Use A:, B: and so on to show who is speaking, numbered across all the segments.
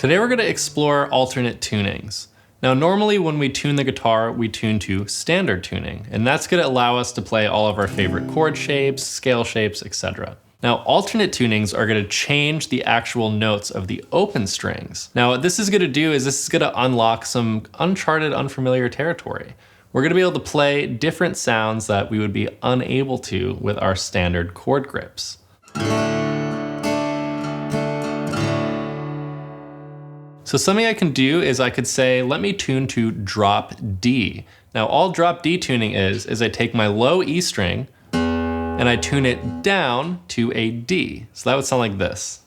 A: Today we're going to explore alternate tunings. Now normally when we tune the guitar, we tune to standard tuning, and that's going to allow us to play all of our favorite chord shapes, scale shapes, etc. Now alternate tunings are going to change the actual notes of the open strings. Now what this is going to do is this is going to unlock some uncharted, unfamiliar territory. We're going to be able to play different sounds that we would be unable to with our standard chord grips. So something I can do is I could say, let me tune to drop D. Now all drop D tuning is I take my low E string and I tune it down to a D. So that would sound like this.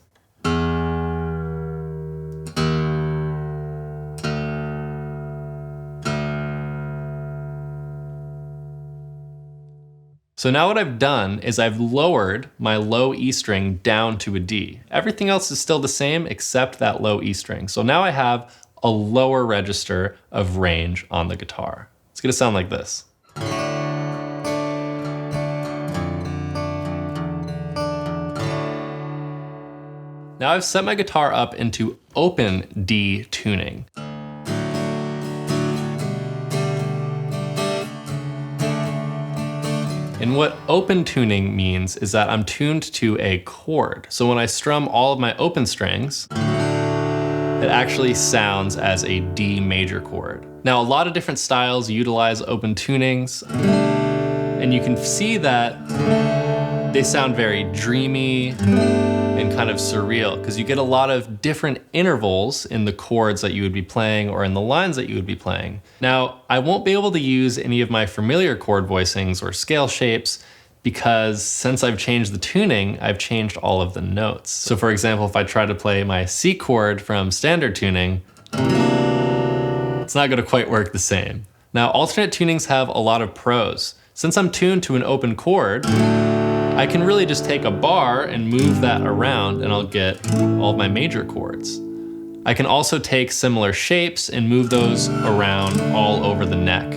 A: So now what I've done is I've lowered my low E string down to a D. Everything else is still the same except that low E string. So now I have a lower register of range on the guitar. It's gonna sound like this. Now I've set my guitar up into open D tuning. And what open tuning means is that I'm tuned to a chord. So when I strum all of my open strings, it actually sounds as a D major chord. Now a lot of different styles utilize open tunings, and you can see that they sound very dreamy and kind of surreal because you get a lot of different intervals in the chords that you would be playing or in the lines that you would be playing. Now, I won't be able to use any of my familiar chord voicings or scale shapes because since I've changed the tuning, I've changed all of the notes. So for example, if I try to play my C chord from standard tuning, it's not gonna quite work the same. Now, alternate tunings have a lot of pros. Since I'm tuned to an open chord, I can really just take a bar and move that around and I'll get all of my major chords. I can also take similar shapes and move those around all over the neck.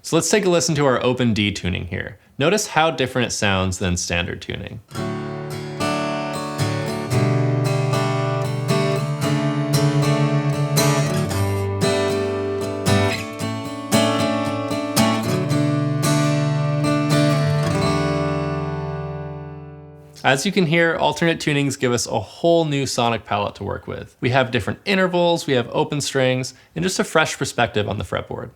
A: So let's take a listen to our open D tuning here. Notice how different it sounds than standard tuning. As you can hear, alternate tunings give us a whole new sonic palette to work with. We have different intervals, we have open strings, and just a fresh perspective on the fretboard.